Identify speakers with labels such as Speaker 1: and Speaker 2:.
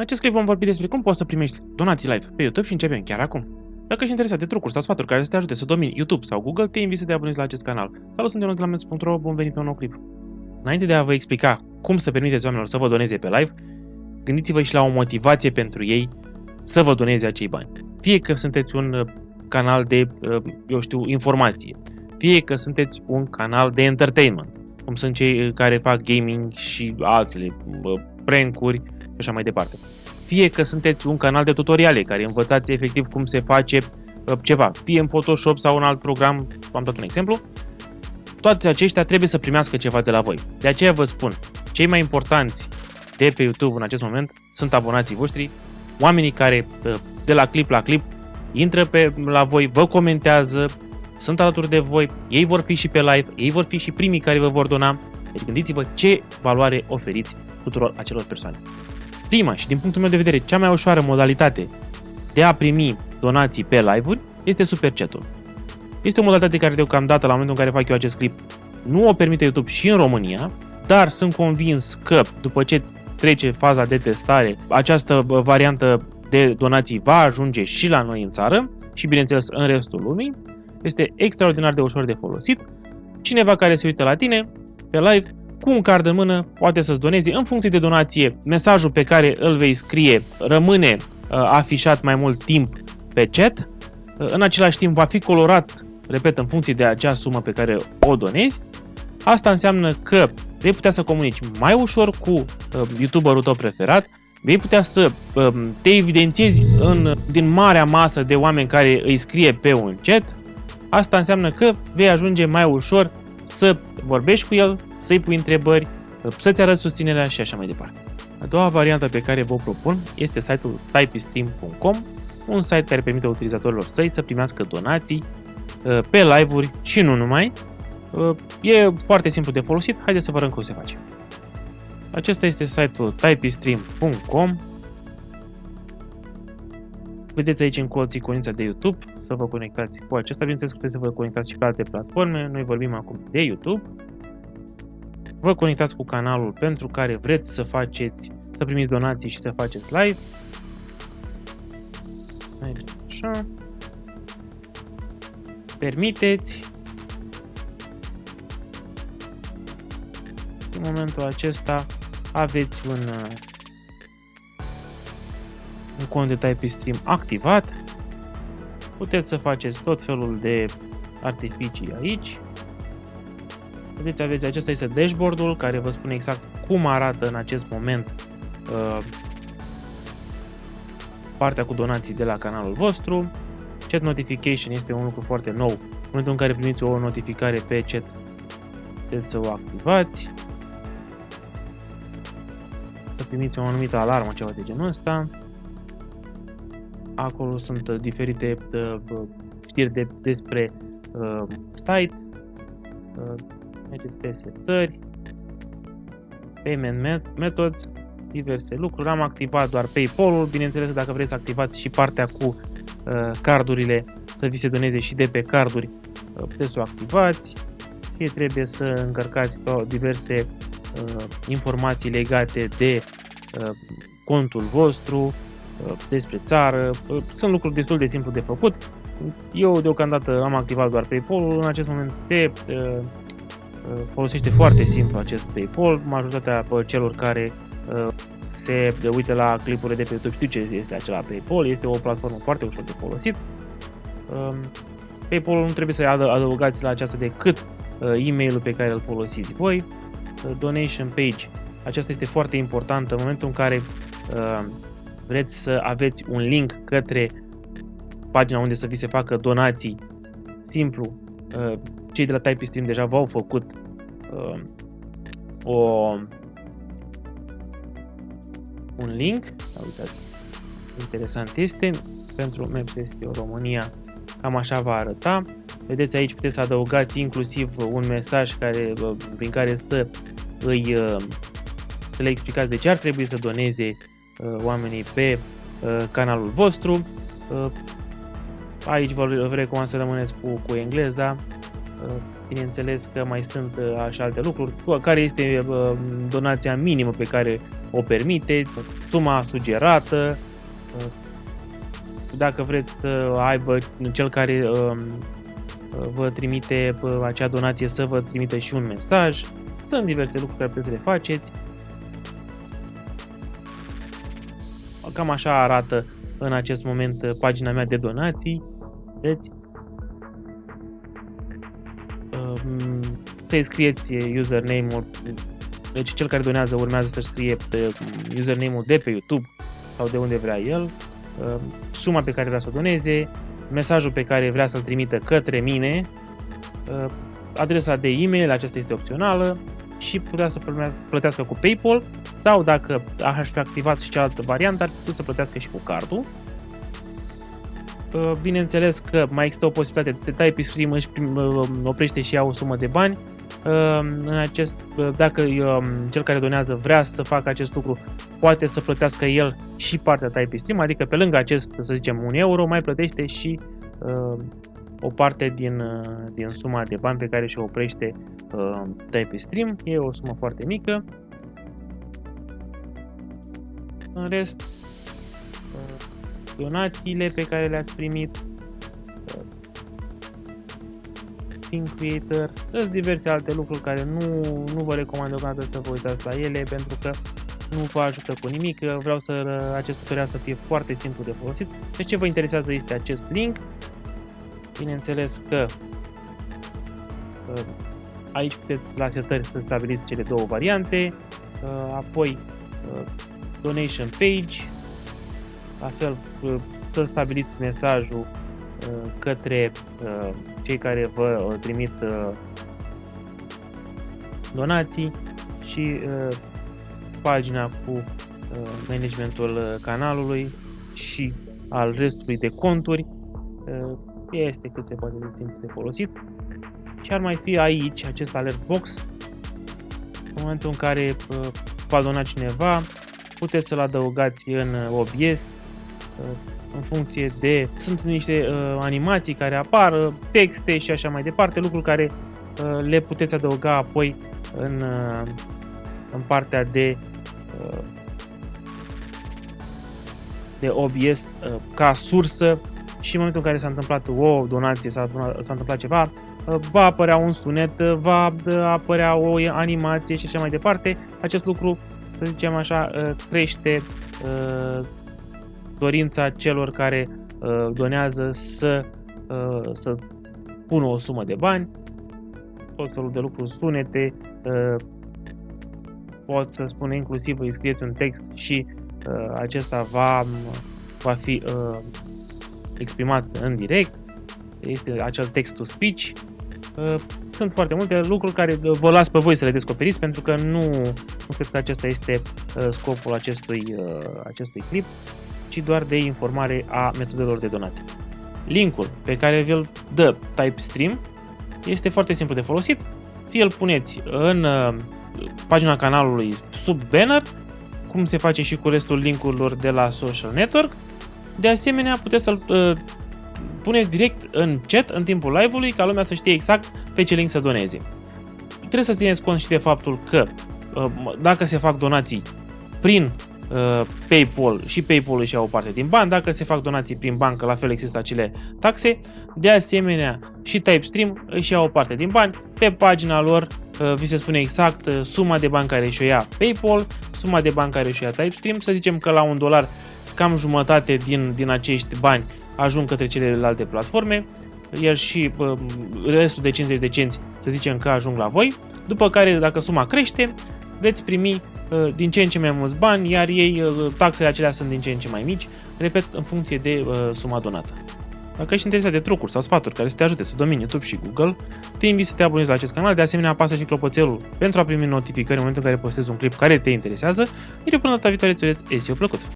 Speaker 1: În acest clip vom vorbi despre cum poți să primești donații live pe YouTube și începem chiar acum. Dacă ești interesat de trucuri sau sfaturi care să te ajute să domini YouTube sau Google, te invit să te abonezi la acest canal. Salut, sunt ionutlamens.ro, bun venit pe un nou clip. Înainte de a vă explica cum să permiteți oamenilor să vă doneze pe live, gândiți-vă și la o motivație pentru ei să vă doneze acei bani. Fie că sunteți un canal de, informație, fie că sunteți un canal de entertainment, cum sunt cei care fac gaming și altele, prank-uri și așa mai departe. Fie că sunteți un canal de tutoriale care învățați efectiv cum se face ceva, fie în Photoshop sau în alt program, v-am dat un exemplu, toate aceștia trebuie să primească ceva de la voi. De aceea vă spun, cei mai importanți de pe YouTube în acest moment sunt abonații voștri, oamenii care de la clip la clip intră la voi, vă comentează, sunt alături de voi, ei vor fi și pe live, ei vor fi și primii care vă vor dona. Deci gândiți-vă ce valoare oferiți tuturor acelor persoane. Prima și din punctul meu de vedere cea mai ușoară modalitate de a primi donații pe live-uri este Super Chat-ul. Este o modalitate care deocamdată la momentul în care fac eu acest clip nu o permite YouTube și în România, dar sunt convins că după ce trece faza de testare, această variantă de donații va ajunge și la noi în țară și bineînțeles în restul lumii. Este extraordinar de ușor de folosit. Cineva care se uită la tine pe live cu un card în mână poate să-ți doneze în funcție de donație. Mesajul pe care îl vei scrie rămâne afișat mai mult timp pe chat. În același timp va fi colorat, repet, în funcție de acea sumă pe care o donezi. Asta înseamnă că vei putea să comunici mai ușor cu YouTuberul tău preferat, vei putea să te evidențiezi din marea masă de oameni care îi scrie pe un chat. Asta înseamnă că vei ajunge mai ușor să vorbești cu el, să-i pui întrebări, să-ți arăți susținerea și așa mai departe. A doua variantă pe care vă propun este site-ul typestream.com, un site care permite utilizatorilor săi să primească donații pe live-uri și nu numai. E foarte simplu de folosit, haideți să vă arăt cum se face. Acesta este site-ul typestream.com. Vedeți aici în colț iconița de YouTube, să vă conectați cu acesta, bineînțeles că puteți să vă conectați și pe alte platforme, noi vorbim acum de YouTube. Vă conectați cu canalul pentru care vreți să primiți donații și să faceți live. Așa. Permiteți. În momentul acesta aveți un cont de Typestream activat. Puteți să faceți tot felul de artificii aici. Vedeți, acesta este dashboard-ul care vă spune exact cum arată în acest moment partea cu donații de la canalul vostru. Chat notification este un lucru foarte nou. În momentul în care primiți o notificare pe chat, puteți să o activați. Să primiți o anumită alarmă, ceva de genul ăsta. Acolo sunt diferite știri despre site, aceste setări, payment methods, diverse lucruri. Am activat doar PayPal-ul, bineînțeles dacă vreți să activați și partea cu cardurile, să vi se doneze și de pe carduri, puteți să o activați. Și trebuie să încărcați diverse informații legate de contul vostru, despre țară. Sunt lucruri destul de simplu de făcut. Eu deocamdată am activat doar PayPal-ul. În acest moment se folosește foarte simplu acest PayPal. Majoritatea celor care se uită la clipurile de pe YouTube știu ce este acela PayPal. Este o platformă foarte ușor de folosit. PayPal-ul nu trebuie să adăugați la aceasta decât e-mailul pe care îl folosiți voi. Donation page. Aceasta este foarte importantă în momentul în care vreți să aveți un link către pagina unde să vi se facă donații. Simplu, cei de la Typestream deja v-au făcut un link. Uitați, interesant este, pentru Maps este România, cam așa va arăta. Vedeți aici, puteți să adăugați inclusiv un mesaj prin care să le explicați de ce ar trebui să doneze oamenii pe canalul vostru. Aici vă recomand să rămâneți cu engleza. Bineînțeles că mai sunt și alte lucruri, care este donația minimă pe care o permite, suma sugerată, dacă vreți să aibă cel care vă trimite acea donație să vă trimite și un mesaj. Sunt diverse lucruri care puteți să le faceți. Cam așa arată în acest moment pagina mea de donații. Vedeți? Să-i scrieți username-ul, deci cel care donează urmează să scrie username-ul de pe YouTube sau de unde vrea el, suma pe care vrea să o doneze, mesajul pe care vrea să-l trimită către mine, adresa de e-mail, aceasta este opțională, și putea să plătească cu PayPal sau dacă aș fi activat și cealaltă variantă, ar putea să plătească și cu cardul. Bineînțeles că mai există o posibilitate, TypeStream își oprește și ea o sumă de bani. Dacă cel care donează vrea să facă acest lucru, poate să plătească el și partea TypeStream, adică pe lângă acest, să zicem, 1 euro, mai plătește și o parte din suma de bani pe care și-o oprește TypeStream. E o sumă foarte mică. În rest, donațiile pe care le-ați primit, Thing Creator, sunt diverse alte lucruri care nu vă recomand deocamdată să vă uitați la ele, pentru că nu vă ajută cu nimic. Vreau acest tutorial să fie foarte simplu de folosit. Deci ce vă interesează este acest link. Bineînțeles că aici puteți la setări să stabiliți cele două variante, apoi donation page, la fel să stabiliți mesajul către cei care vă trimit donații și pagina cu managementul canalului și al restului de conturi. Este cât se poate de simplu de folosit. Și ar mai fi aici acest alert box. În momentul în care va dona cineva, puteți să-l adăugați în OBS în funcție de... Sunt niște animații care apar, texte și așa mai departe, lucruri care le puteți adăuga apoi în partea de OBS ca sursă, și în momentul în care s-a întâmplat o donație, s-a întâmplat ceva, va apărea un sunet, va apărea o animație și așa mai departe. Acest lucru, să zicem așa, crește dorința celor care donează să pună o sumă de bani. Tot felul de lucruri, sunete, pot să spun inclusiv îi scrieți un text și acesta va fi exprimat în direct. Este acel text-to-speech. Sunt foarte multe lucruri care vă las pe voi să le descoperiți, pentru că nu cred că acesta este scopul acestui clip, ci doar de informare a metodelor de donație. Linkul pe care vi-l dă TypeStream este foarte simplu de folosit. Fie îl puneți în pagina canalului sub banner, cum se face și cu restul linkurilor de la Social Network. De asemenea, puteți să-l puneți direct în chat în timpul live-ului, ca lumea să știe exact pe ce link să doneze. Trebuie să țineți cont și de faptul că dacă se fac donații prin PayPal, și PayPal își ia o parte din bani, dacă se fac donații prin bancă, la fel există acele taxe. De asemenea, și TypeStream își ia o parte din bani. Pe pagina lor vi se spune exact suma de bani care își o ia PayPal, suma de bani care își o ia TypeStream. Să zicem că la $1, cam jumătate din acești bani ajung către celelalte platforme, iar și restul de 50 de cenți să zicem că ajung la voi. După care, dacă suma crește, veți primi din ce în ce mai mulți bani, iar taxele acelea sunt din ce în ce mai mici, repet, în funcție de suma donată. Dacă ești interesat de trucuri sau sfaturi care să te ajute să domini YouTube și Google, te invit să te abonezi la acest canal. De asemenea, apasă și clopoțelul pentru a primi notificări în momentul în care postez un clip care te interesează. Iar până data viitoare îți urez SEO plăcut!